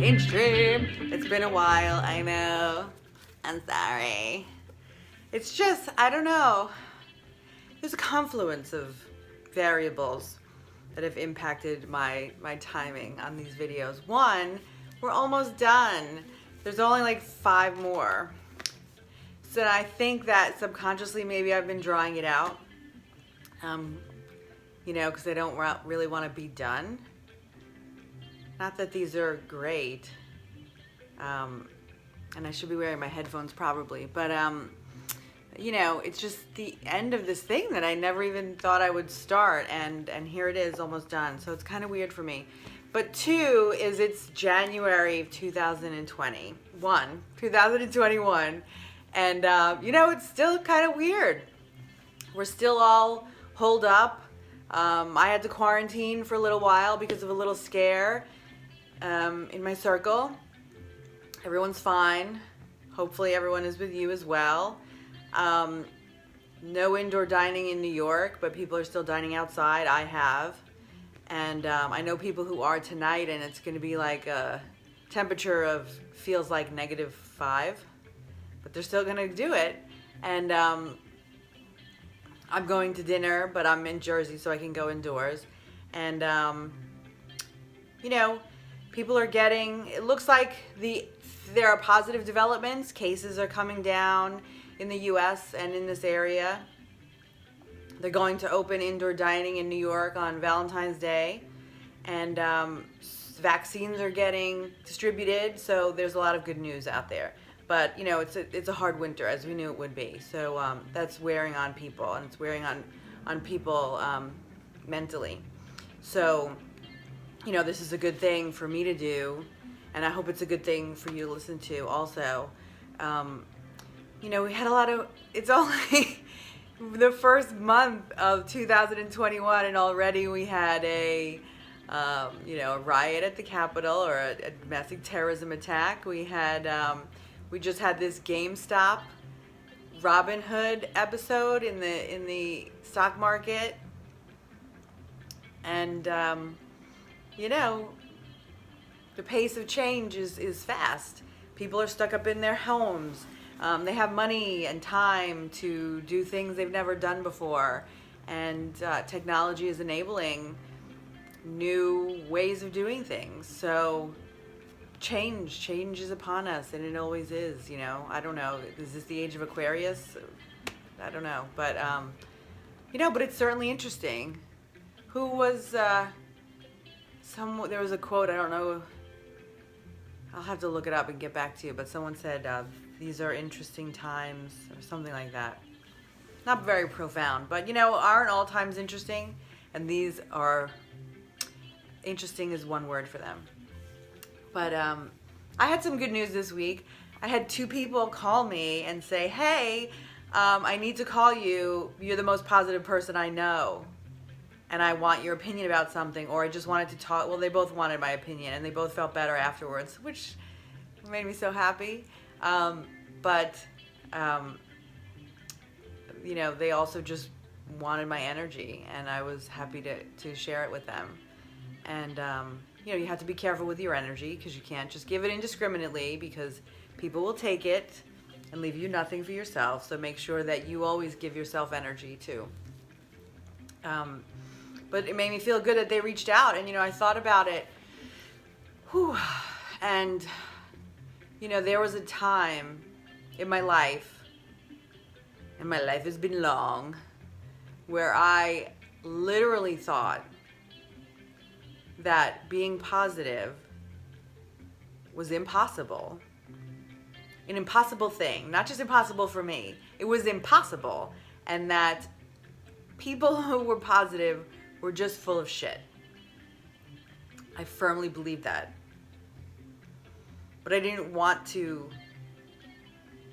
mainstream. It's been a while, I know. I'm sorry. It's just, I don't know. There's a confluence of variables that have impacted my timing on these videos. One, we're almost done. There's only like 5 more. So I think that subconsciously maybe I've been drawing it out. Because I don't really want to be done. Not that these are great. And I should be wearing my headphones probably, but it's just the end of this thing that I never even thought I would start, and here it is, almost done. So it's kind of weird for me. But 2 is it's January of 2021, and it's still kind of weird. We're still all holed up. I had to quarantine for a little while because of a little scare in my circle. Everyone's fine. Hopefully everyone is with you as well. No indoor dining in New York, but people are still dining outside. I have. And I know people who are tonight, and it's going to be like a temperature of, feels like -5. But they're still going to do it. And I'm going to dinner, but I'm in Jersey, so I can go indoors. And, people are getting, it looks like there are positive developments. Cases are coming down in the U.S. and in this area. They're going to open indoor dining in New York on Valentine's Day. And vaccines are getting distributed, so there's a lot of good news out there. But, it's a hard winter, as we knew it would be. So that's wearing on people, and it's wearing on people mentally. So, this is a good thing for me to do, and I hope it's a good thing for you to listen to also. We had a lot of, it's only the first month of 2021, and already we had a riot at the Capitol, or a domestic terrorism attack. We just had this GameStop Robinhood episode in the stock market, and the pace of change is fast. People are stuck up in their homes. They have money and time to do things they've never done before, and technology is enabling new ways of doing things. So change is upon us, and it always is. I don't know, is this the age of Aquarius? I don't know, but but it's certainly interesting. Who was there was a quote, I don't know, I'll have to look it up and get back to you, but someone said these are interesting times, or something like that. Not very profound, but aren't all times interesting? And these are, interesting is one word for them. But I had some good news this week. I had 2 people call me and say, hey, I need to call you. You're the most positive person I know, and I want your opinion about something, or I just wanted to talk. Well, they both wanted my opinion, and they both felt better afterwards, which made me so happy. They also just wanted my energy, and I was happy to share it with them. And you have to be careful with your energy, because you can't just give it indiscriminately, because people will take it and leave you nothing for yourself. So make sure that you always give yourself energy too. But it made me feel good that they reached out, and I thought about it. Whew. And there was a time in my life, and my life has been long, where I literally thought that being positive was impossible. An impossible thing. Not just impossible for me. It was impossible. And that people who were positive were just full of shit. I firmly believed that. But I didn't want to.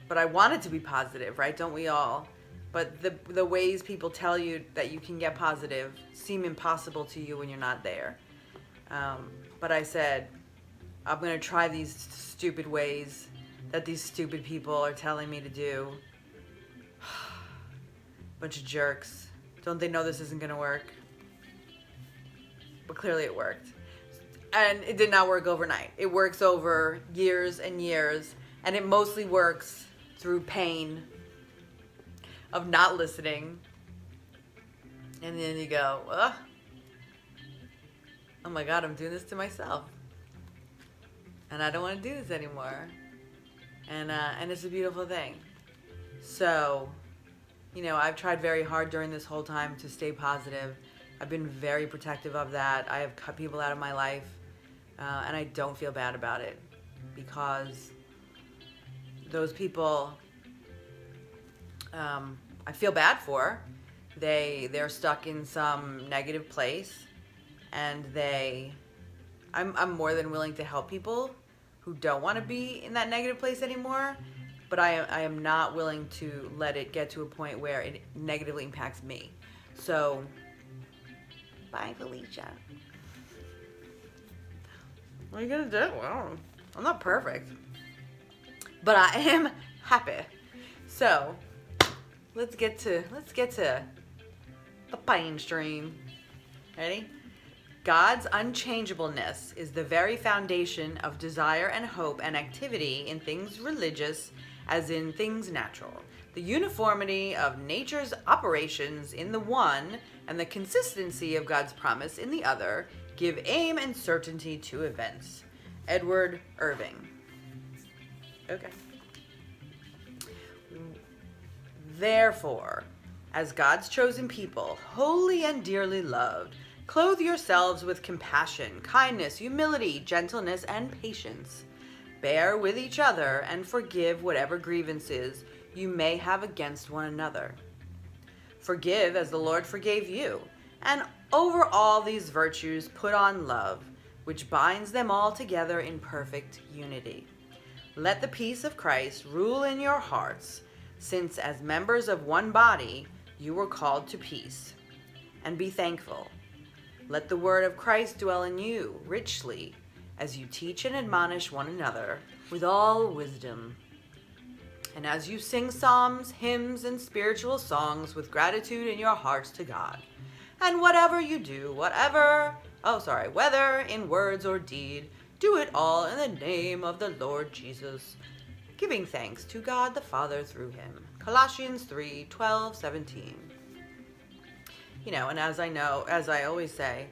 But I wanted to be positive, right? Don't we all? But the ways people tell you that you can get positive seem impossible to you when you're not there. But I said, I'm going to try these stupid ways that these stupid people are telling me to do. Bunch of jerks. Don't they know this isn't going to work? But clearly it worked. And it did not work overnight. It works over years and years, and it mostly works through pain of not listening. And then you go, ugh. Oh my God, I'm doing this to myself. And I don't want to do this anymore. And it's a beautiful thing. So, I've tried very hard during this whole time to stay positive. I've been very protective of that. I have cut people out of my life, and I don't feel bad about it, because those people I feel bad for. They're stuck in some negative place, and I'm more than willing to help people who don't want to be in that negative place anymore, but I am not willing to let it get to a point where it negatively impacts me. So, bye, Felicia. What are you gonna do? I'm not perfect, but I am happy. So, let's get to the pain stream. Ready? God's unchangeableness is the very foundation of desire and hope and activity in things religious as in things natural. The uniformity of nature's operations in the one and the consistency of God's promise in the other give aim and certainty to events. Edward Irving. Okay. Therefore, as God's chosen people, holy and dearly loved, clothe yourselves with compassion, kindness, humility, gentleness, and patience. Bear with each other and forgive whatever grievances you may have against one another. Forgive as the Lord forgave you, and over all these virtues put on love, which binds them all together in perfect unity. Let the peace of Christ rule in your hearts, since as members of one body you were called to peace. And be thankful. Let the word of Christ dwell in you richly, as you teach and admonish one another with all wisdom. And as you sing psalms, hymns, and spiritual songs with gratitude in your hearts to God. And whatever you do, whether in words or deed, do it all in the name of the Lord Jesus, giving thanks to God the Father through him. Colossians 3:12-17. And as I always say,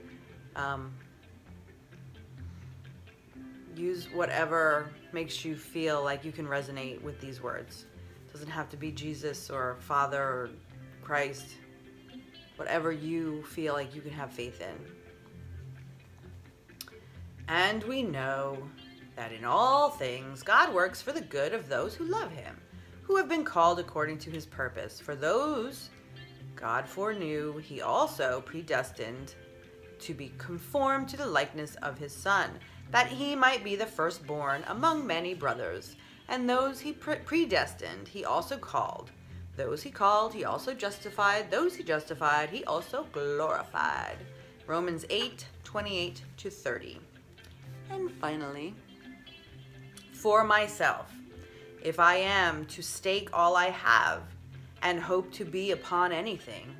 use whatever makes you feel like you can resonate with these words. It doesn't have to be Jesus or Father or Christ. Whatever you feel like you can have faith in. And we know that in all things God works for the good of those who love him, who have been called according to his purpose. For those God foreknew, he also predestined to be conformed to the likeness of his Son, that he might be the firstborn among many brothers. And those he predestined, he also called. Those he called, he also justified. Those he justified, he also glorified. Romans 8:28-30. And finally, for myself, if I am to stake all I have and hope to be upon anything,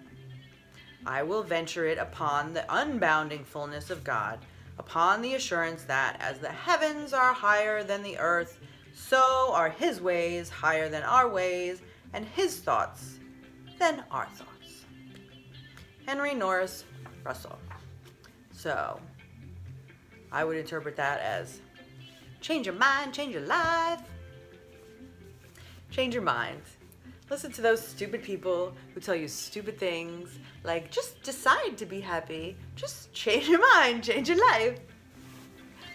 I will venture it upon the unbounding fullness of God, upon the assurance that as the heavens are higher than the earth, so are his ways higher than our ways, and his thoughts than our thoughts. Henry Norris Russell. So, I would interpret that as change your mind, change your life. Change your mind. Listen to those stupid people who tell you stupid things like, just decide to be happy. Just change your mind, change your life.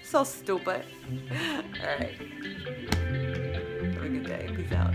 So stupid. All right. Have a good day. Peace out.